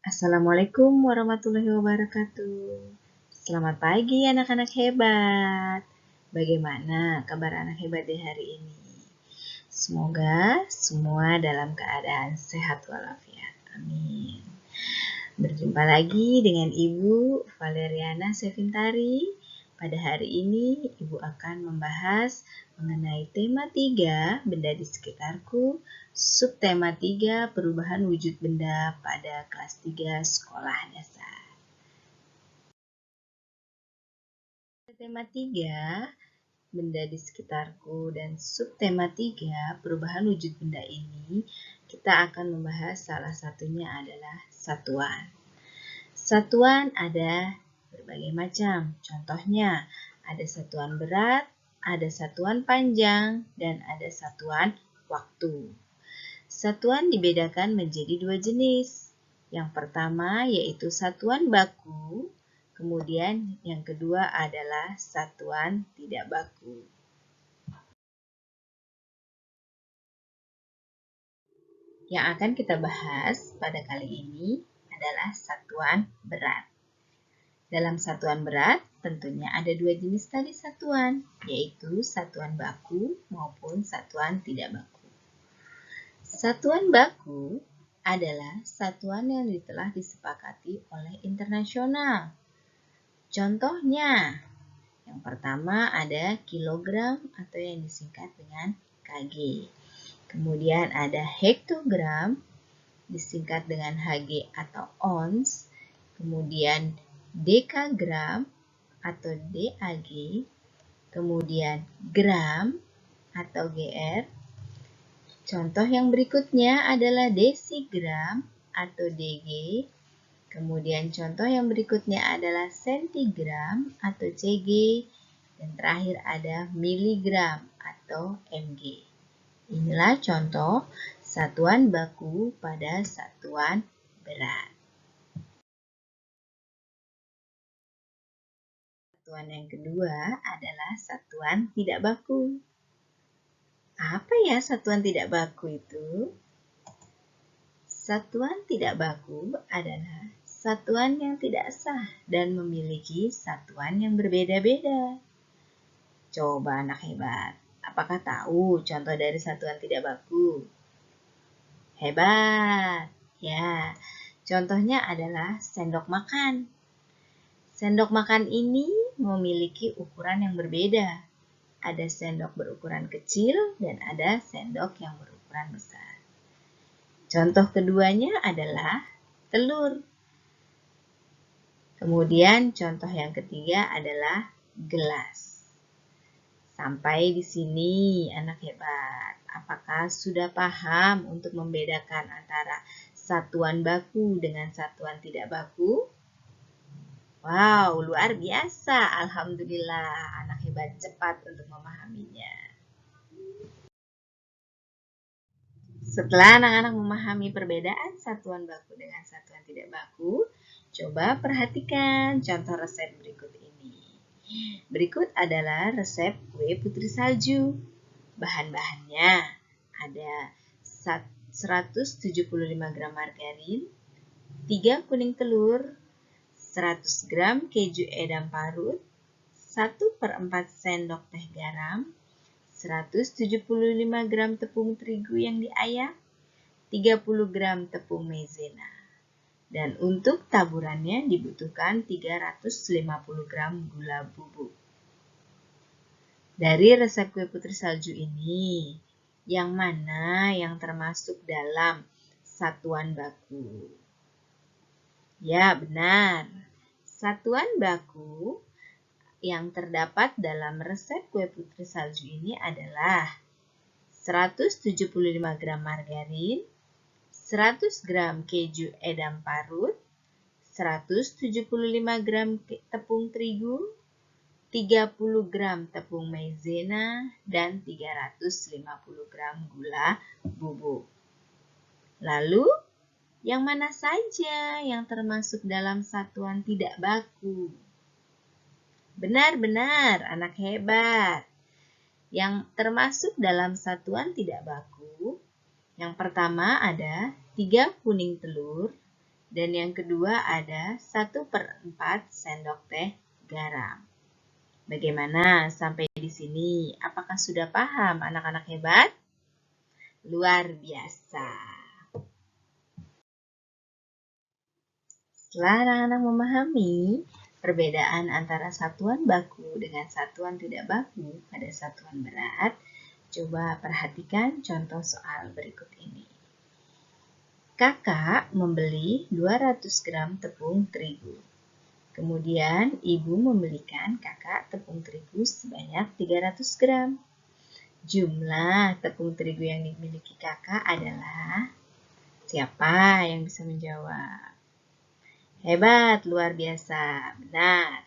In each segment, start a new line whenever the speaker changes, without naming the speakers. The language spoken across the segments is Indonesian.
Assalamualaikum warahmatullahi wabarakatuh. Selamat pagi anak-anak hebat. Bagaimana kabar anak hebat di hari ini? Semoga semua dalam keadaan sehat walafiat. Amin. Berjumpa lagi dengan Ibu Valeriana Sevintari. Pada hari ini Ibu akan membahas mengenai tema 3, benda di sekitarku, subtema 3, perubahan wujud benda pada kelas 3 sekolah dasar. Tema 3, benda di sekitarku, dan subtema 3, perubahan wujud benda ini, kita akan membahas salah satunya adalah satuan. Satuan ada berbagai macam. Contohnya, ada satuan berat, ada satuan panjang, dan ada satuan waktu. Satuan dibedakan menjadi 2 jenis. Yang pertama yaitu satuan baku, kemudian yang kedua adalah satuan tidak baku. Yang akan kita bahas pada kali ini adalah satuan berat. Dalam satuan berat, tentunya ada 2 jenis tadi satuan, yaitu satuan baku maupun satuan tidak baku. Satuan baku adalah satuan yang telah disepakati oleh internasional. Contohnya, yang pertama ada kilogram atau yang disingkat dengan kg. Kemudian ada hektogram, disingkat dengan hg atau ons. Kemudian dekagram atau DAG, kemudian gram atau GR. Contoh yang berikutnya adalah desigram atau DG. Kemudian contoh yang berikutnya adalah sentigram atau CG. Dan terakhir ada miligram atau mg. Inilah contoh satuan baku pada satuan berat. Satuan yang kedua adalah satuan tidak baku. Apa ya satuan tidak baku itu? Satuan tidak baku adalah satuan yang tidak sah dan memiliki satuan yang berbeda-beda. Coba anak hebat, apakah tahu contoh dari satuan tidak baku? Hebat! Ya, contohnya adalah sendok makan. Sendok makan ini memiliki ukuran yang berbeda. Ada sendok berukuran kecil dan ada sendok yang berukuran besar. Contoh keduanya adalah telur. Kemudian contoh yang ketiga adalah gelas. Sampai di sini anak hebat. Apakah sudah paham untuk membedakan antara satuan baku dengan satuan tidak baku? Wow, luar biasa. Alhamdulillah, anak hebat cepat untuk memahaminya. Setelah anak-anak memahami perbedaan satuan baku dengan satuan tidak baku, coba perhatikan contoh resep berikut ini. Berikut adalah resep kue putri salju. Bahan-bahannya ada 175 gram margarin, 3 kuning telur, 100 gram keju edam parut, 1/4 sendok teh garam, 175 gram tepung terigu yang diayak, 30 gram tepung maizena. Dan untuk taburannya dibutuhkan 350 gram gula bubuk. Dari resep kue putri salju ini, yang mana yang termasuk dalam satuan baku? Ya, benar. Satuan baku yang terdapat dalam resep kue putri salju ini adalah 175 gram margarin, 100 gram keju edam parut, 175 gram tepung terigu, 30 gram tepung maizena, dan 350 gram gula bubuk. Lalu, yang mana saja yang termasuk dalam satuan tidak baku? Benar-benar, anak hebat. Yang termasuk dalam satuan tidak baku, yang pertama ada 3 kuning telur, Dan yang kedua ada 1/4 sendok teh garam. Bagaimana sampai di sini? Apakah sudah paham anak-anak hebat? Luar biasa. Setelah anak-anak memahami perbedaan antara satuan baku dengan satuan tidak baku pada satuan berat, coba perhatikan contoh soal berikut ini. Kakak membeli 200 gram tepung terigu. Kemudian ibu membelikan kakak tepung terigu sebanyak 300 gram. Jumlah tepung terigu yang dimiliki kakak adalah, siapa yang bisa menjawab? Hebat, luar biasa, benar.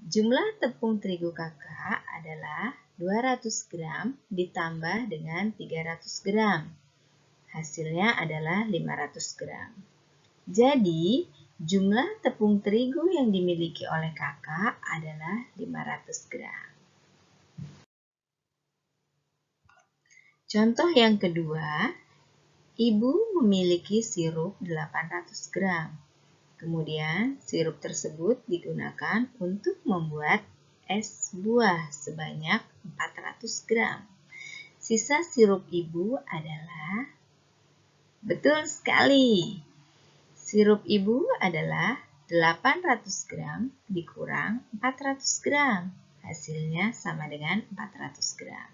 Jumlah tepung terigu kakak adalah 200 gram ditambah dengan 300 gram. Hasilnya adalah 500 gram. Jadi, jumlah tepung terigu yang dimiliki oleh kakak adalah 500 gram. Contoh yang kedua, ibu memiliki sirup 800 gram. Kemudian, sirup tersebut digunakan untuk membuat es buah sebanyak 400 gram. Sisa sirup ibu adalah, betul sekali, sirup ibu adalah 800 gram dikurang 400 gram. Hasilnya sama dengan 400 gram.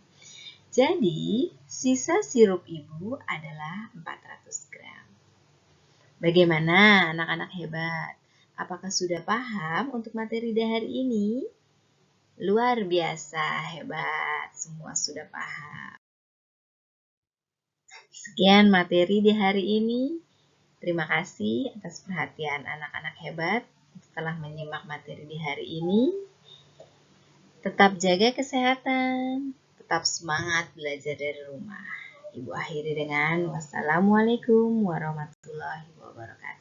Jadi, sisa sirup ibu adalah 400 gram. Bagaimana anak-anak hebat? Apakah sudah paham untuk materi di hari ini? Luar biasa, hebat. Semua sudah paham. Sekian materi di hari ini. Terima kasih atas perhatian anak-anak hebat setelah menyimak materi di hari ini. Tetap jaga kesehatan, tetap semangat belajar dari rumah. Ibu akhiri dengan wassalamualaikum warahmatullahi wabarakatuh.